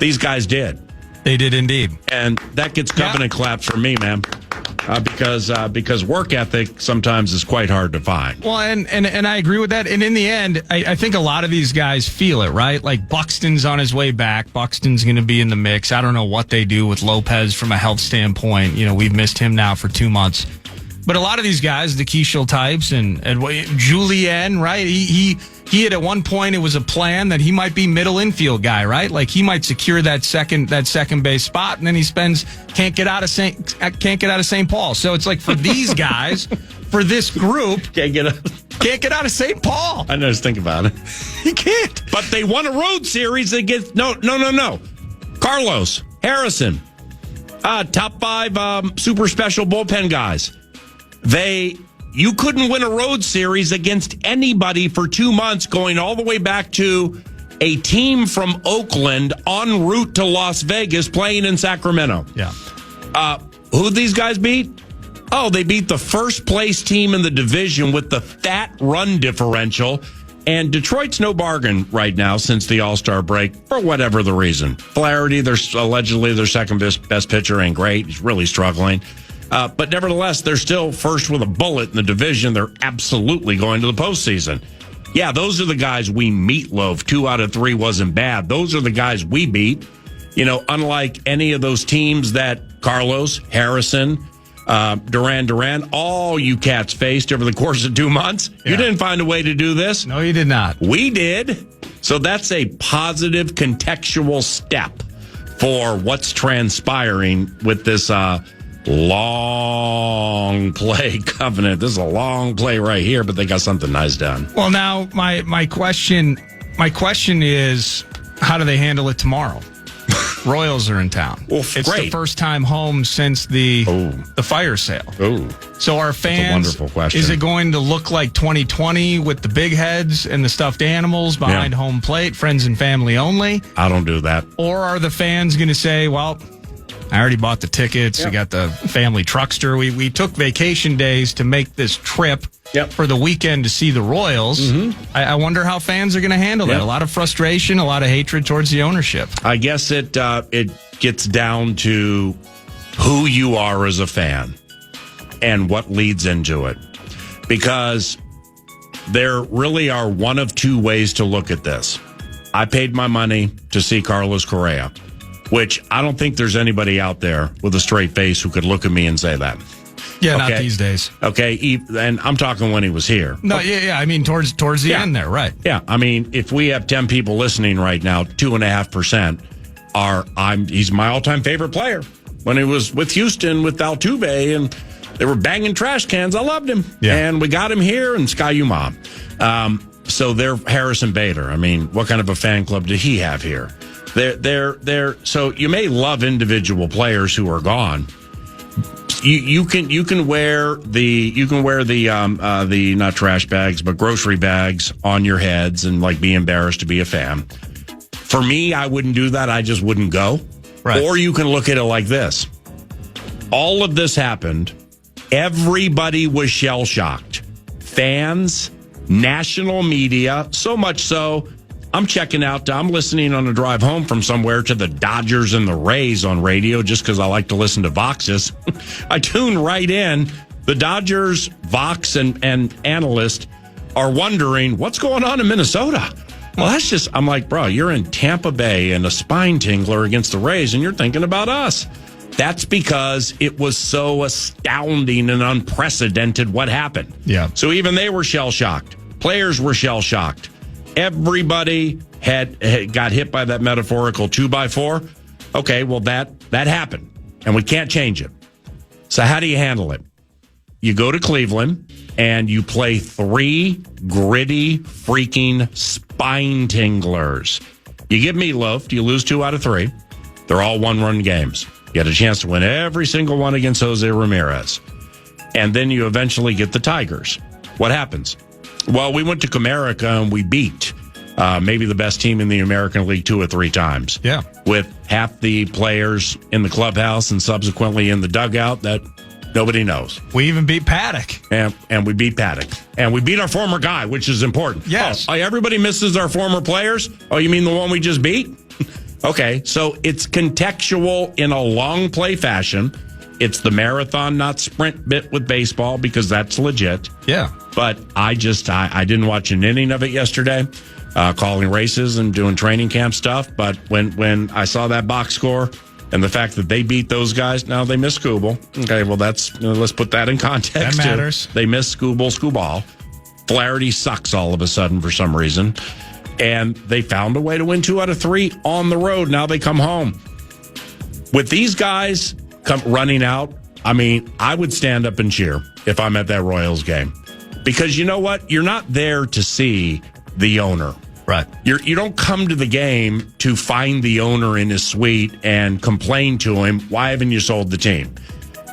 These guys did. They did indeed. And that gets covenant claps from me, man. Because work ethic sometimes is quite hard to find. Well, and I agree with that. And in the end, I think a lot of these guys feel it, right? Like Buxton's on his way back. Buxton's going to be in the mix. I don't know what they do with Lopez from a health standpoint. We've missed him now for 2 months. But a lot of these guys, the Keishel types and Julien, right? He had at one point, it was a plan that he might be middle infield guy, right? Like he might secure that second base spot, and then he can't get out of St. Paul. So it's like for these guys, for this group, can't get out of St. Paul. I just think about it. He can't. But they won a road series against no. Carlos Harrison, top 5 super special bullpen guys. You couldn't win a road series against anybody for 2 months, going all the way back to a team from Oakland en route to Las Vegas playing in Sacramento. Yeah. Who these guys beat? Oh, they beat the first place team in the division with the fat run differential. And Detroit's no bargain right now since the All-Star break for whatever the reason. Flaherty, allegedly their second best pitcher, ain't great. He's really struggling. But nevertheless, they're still first with a bullet in the division. They're absolutely going to the postseason. Yeah, those are the guys we meatloaf. 2 out of 3 wasn't bad. Those are the guys we beat. Unlike any of those teams that Carlos, Harrison, Duran, all you cats faced over the course of 2 months. Yeah. You didn't find a way to do this. No, you did not. We did. So that's a positive contextual step for what's transpiring with this long play covenant. This is a long play right here, but they got something nice done. Well, now my question is, how do they handle it tomorrow? Royals are in town. Well, it's great. the first time home since the fire sale. Oh, so our fans, that's a wonderful question. Is it going to look like 2020 with the big heads and the stuffed animals behind home plate, friends and family only? I don't do that. Or are the fans going to say, well, I already bought the tickets. Yep. We got the family truckster. We took vacation days to make this trip for the weekend to see the Royals. Mm-hmm. I wonder how fans are going to handle that. A lot of frustration, a lot of hatred towards the ownership. I guess it gets down to who you are as a fan and what leads into it. Because there really are one of 2 ways to look at this. I paid my money to see Carlos Correa, which I don't think there's anybody out there with a straight face who could look at me and say that. Yeah, not these days. Okay, and I'm talking when he was here. No, yeah. I mean, towards the end there, right? Yeah, I mean, if we have 10 people listening right now, 2.5% he's my all-time favorite player. When he was with Houston with Altuve and they were banging trash cans, I loved him. Yeah. And we got him here and Sky Umam. So they're Harrison Bader. I mean, what kind of a fan club did he have here? They're so you may love individual players who are gone. You can wear the not trash bags but grocery bags on your heads and like be embarrassed to be a fan. For me, I wouldn't do that. I just wouldn't go. Right. Or you can look at it like this. All of this happened. Everybody was shell shocked. Fans, national media, so much so. I'm listening on a drive home from somewhere to the Dodgers and the Rays on radio just because I like to listen to Voxes. I tune right in. The Dodgers, Vox, and analyst are wondering, what's going on in Minnesota? Well, I'm like, bro, you're in Tampa Bay and a spine tingler against the Rays, and you're thinking about us. That's because it was so astounding and unprecedented what happened. Yeah. So even they were shell-shocked. Players were shell-shocked. Everybody had got hit by that metaphorical 2x4. Okay, well, that happened, and we can't change it. So how do you handle it? You go to Cleveland, and you play 3 gritty, freaking spine tinglers. You give meatloaf, you lose 2 out of 3. They're all 1-run games. You had a chance to win every single one against Jose Ramirez. And then you eventually get the Tigers. What happens? Well, we went to Comerica and we beat maybe the best team in the American League 2 or 3 times. Yeah. With half the players in the clubhouse and subsequently in the dugout that nobody knows. We even beat Paddock. And we beat Paddock. And we beat our former guy, which is important. Yes. Oh, everybody misses our former players? Oh, you mean the one we just beat? Okay, so it's contextual in a long play fashion. It's the marathon, not sprint bit with baseball because that's legit. Yeah. But I didn't watch an inning of it yesterday, calling races and doing training camp stuff. But when I saw that box score and the fact that they beat those guys, now they missed Skubal. Okay, well, let's put that in context. That matters. They missed Skubal. Flaherty sucks all of a sudden for some reason. And they found a way to win 2 out of 3 on the road. Now they come home. With these guys come running out, I mean, I would stand up and cheer if I'm at that Royals game. Because you know what? You're not there to see the owner. Right. You don't come to the game to find the owner in his suite and complain to him, why haven't you sold the team?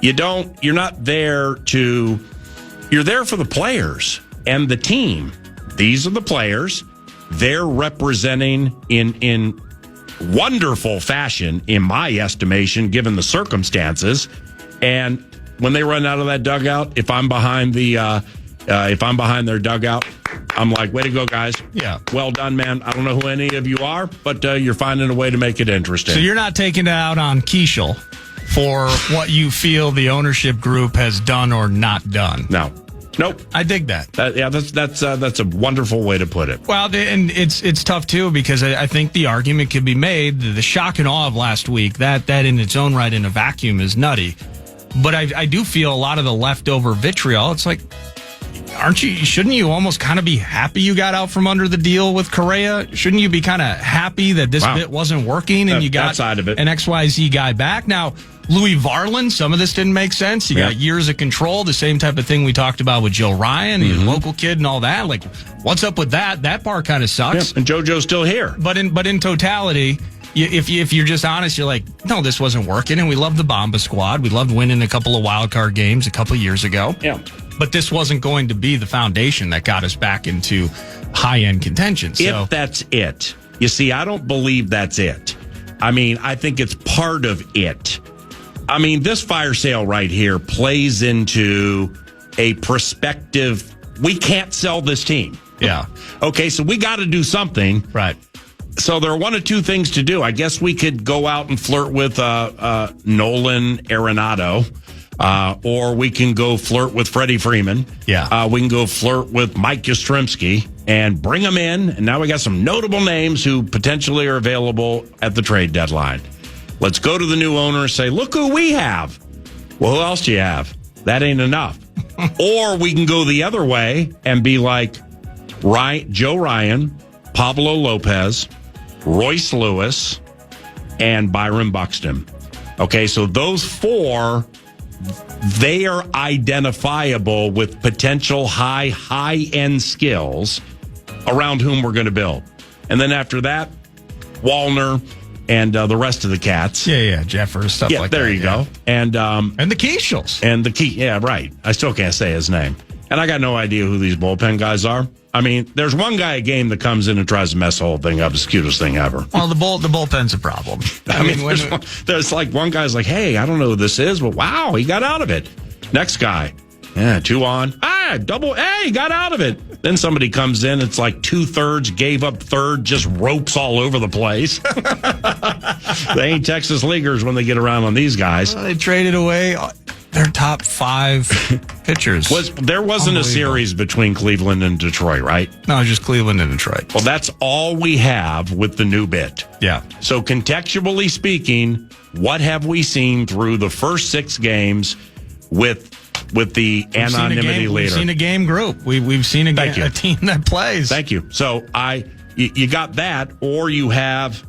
You're not there you're there for the players and the team. These are the players. They're representing in wonderful fashion, in my estimation, given the circumstances. And when they run out of that dugout, if I'm behind their dugout, I'm like, way to go, guys. Yeah. Well done, man. I don't know who any of you are, but you're finding a way to make it interesting. So you're not taking it out on Keishel for what you feel the ownership group has done or not done. No. Nope. I dig that. That's a wonderful way to put it. Well, and it's tough too because I think the argument could be made the shock and awe of last week that in its own right in a vacuum is nutty, but I do feel a lot of the leftover vitriol. It's like, shouldn't you almost kind of be happy you got out from under the deal with Correa? Shouldn't you be kind of happy that this bit wasn't working and you got that side of it. An XYZ guy back? Now, Louis Varland, some of this didn't make sense. You got years of control, the same type of thing we talked about with Joe Ryan, the local kid and all that. Like, what's up with that? That part kind of sucks. Yeah, and JoJo's still here. But in totality, if you're just honest, you're like, no, this wasn't working. And we loved the Bomba squad. We loved winning a couple of wild card games a couple of years ago. Yeah. But this wasn't going to be the foundation that got us back into high-end contention. So if that's it. You see, I don't believe that's it. I mean, I think it's part of it. I mean, this fire sale right here plays into a perspective. We can't sell this team. Yeah. Okay, so we got to do something. Right. So there are one of two things to do. I guess we could go out and flirt with Nolan Arenado. Or we can go flirt with Freddie Freeman. Yeah. We can go flirt with Mike Yastrzemski and bring them in. And now we got some notable names who potentially are available at the trade deadline. Let's go to the new owner and say, look who we have. Well, who else do you have? That ain't enough. Or we can go the other way and be like Joe Ryan, Pablo Lopez, Royce Lewis, and Byron Buxton. Okay, so those 4... they are identifiable with potential high-end skills around whom we're going to build. And then after that, Wallner and the rest of the cats. Yeah, Jeffers, stuff like that. There you go. And the Keishels. Yeah, right. I still can't say his name. And I got no idea who these bullpen guys are. I mean, there's one guy a game that comes in and tries to mess the whole thing up. It's the cutest thing ever. Well, the bullpen's a problem. I mean, there's like one guy's like, hey, I don't know who this is, but wow, he got out of it. Next guy, 2 on. Double, he got out of it. Then somebody comes in, it's like 2/3, gave up third, just ropes all over the place. They ain't Texas leaguers when they get around on these guys. They traded away their top 5 pitchers. There wasn't a series between Cleveland and Detroit, right? No, just Cleveland and Detroit. Well, that's all we have with the new bit. Yeah. So contextually speaking, what have we seen through the first 6 games with the anonymity leader? We've seen a game group. We've seen a team that plays. Thank you. So you got that, or you have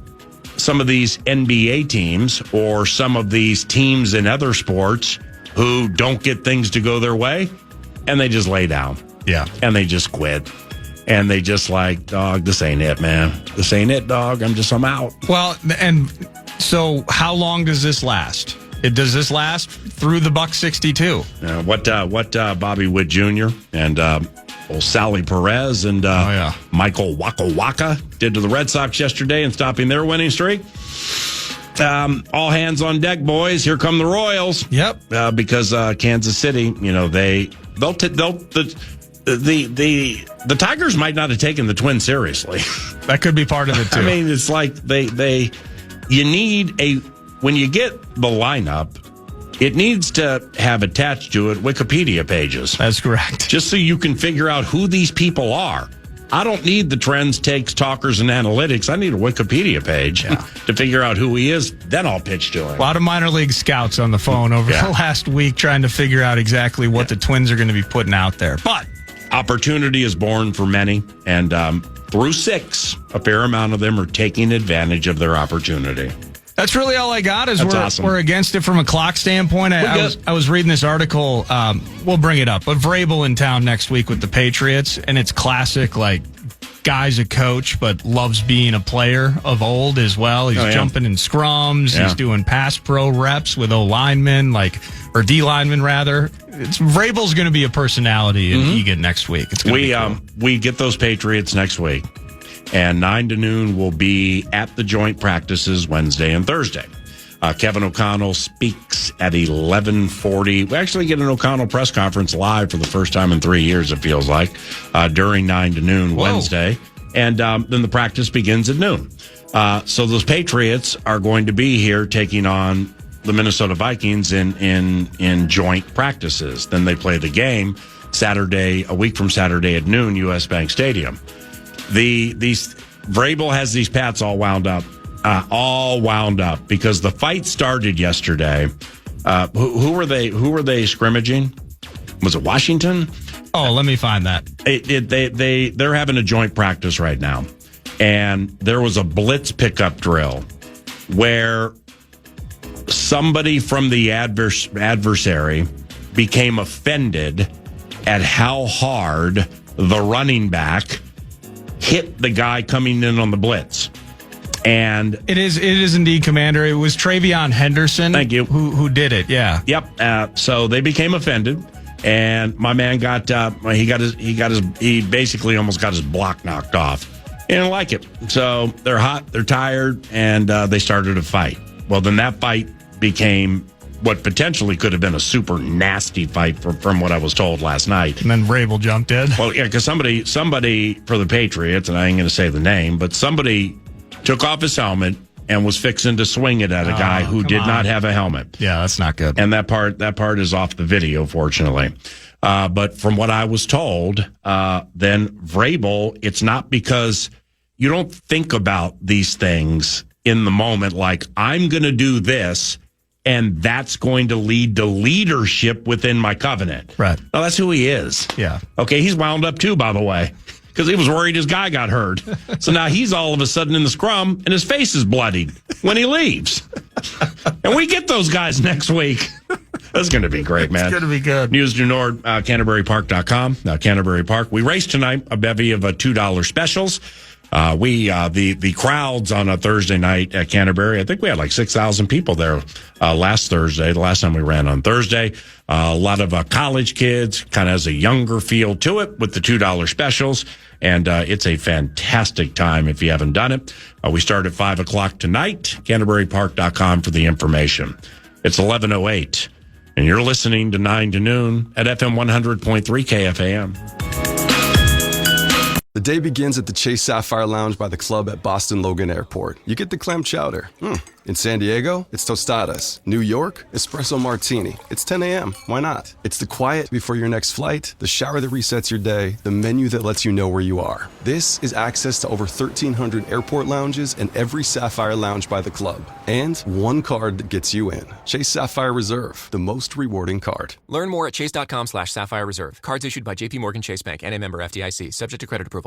some of these NBA teams or some of these teams in other sports who don't get things to go their way, and they just lay down. Yeah. And they just quit. And they just like, dog, this ain't it, man. This ain't it, dog. I'm out. Well, and so how long does this last? Does this last through the $162? What Bobby Witt Jr. and Sally Perez and Michael Waka Waka did to the Red Sox yesterday in stopping their winning streak. All hands on deck, boys. Here come the Royals. Yep. Because Kansas City, the Tigers might not have taken the Twins seriously. That could be part of it too. I mean, it's like you need when you get the lineup, it needs to have attached to it Wikipedia pages. That's correct. Just so you can figure out who these people are. I don't need the trends, takes, talkers, and analytics. I need a Wikipedia page to figure out who he is. Then I'll pitch to him. A lot of minor league scouts on the phone over the last week trying to figure out exactly what the Twins are going to be putting out there. But opportunity is born for many, and through 6, a fair amount of them are taking advantage of their opportunity. That's really all I got. Awesome. We're against it from a clock standpoint. I was reading this article. We'll bring it up. But Vrabel in town next week with the Patriots, and it's classic. Like, guy's a coach, but loves being a player of old as well. He's jumping in scrums. He's doing pass pro reps with O linemen, or D linemen rather. Vrabel's going to be a personality in Egan next week. It's gonna be cool. We get those Patriots next week. And 9 to noon will be at the joint practices Wednesday and Thursday. Kevin O'Connell speaks at 11:40. We actually get an O'Connell press conference live for the first time in 3 years, it feels like, during 9 to noon Wednesday. And then the practice begins at noon. So those Patriots are going to be here taking on the Minnesota Vikings in joint practices. Then they play the game a week from Saturday at noon, U.S. Bank Stadium. Vrabel has these Pats all wound up because the fight started yesterday. Who were they scrimmaging? Was it Washington? Oh, let me find that. They're having a joint practice right now, and there was a blitz pickup drill where somebody from the adversary became offended at how hard the running back hit the guy coming in on the blitz. And it is indeed, Commander. It was Travion Henderson. Thank you. Who did it? Yeah. Yep. So they became offended, and my man he basically almost got his block knocked off. He didn't like it. So they're hot, they're tired, and they started a fight. Well, then that fight became what potentially could have been a super nasty fight from what I was told last night. And then Vrabel jumped in. Well, yeah, because somebody for the Patriots, and I ain't going to say the name, but somebody took off his helmet and was fixing to swing it at a guy who did not have a helmet. Yeah, that's not good. And that part is off the video, fortunately. But from what I was told, then Vrabel, it's not because you don't think about these things in the moment, like, I'm going to do this, and that's going to lead to leadership within my covenant. Right. Well, that's who he is. Yeah. Okay, he's wound up too, by the way, because he was worried his guy got hurt. So now he's all of a sudden in the scrum, and his face is bloodied when he leaves. And we get those guys next week. That's going to be great, man. It's going to be good. News du Nord, CanterburyPark.com. Canterbury Park. We raced tonight a bevy of $2 specials. The crowds on a Thursday night at Canterbury, I think we had like 6,000 people there last Thursday, the last time we ran on Thursday. A lot of college kids, kind of has a younger feel to it with the $2 specials. And it's a fantastic time if you haven't done it. We start at 5 o'clock tonight, CanterburyPark.com for the information. It's 11:08, and you're listening to 9 to noon at FM 100.3 KFAN. The day begins at the Chase Sapphire Lounge by the club at Boston Logan Airport. You get the clam chowder. In San Diego, it's tostadas. New York, espresso martini. It's 10 a.m. Why not? It's the quiet before your next flight, the shower that resets your day, the menu that lets you know where you are. This is access to over 1,300 airport lounges and every Sapphire Lounge by the club. And one card that gets you in. Chase Sapphire Reserve, the most rewarding card. Learn more at chase.com/Sapphire Reserve. Cards issued by JPMorgan Chase Bank and a member FDIC, subject to credit approval.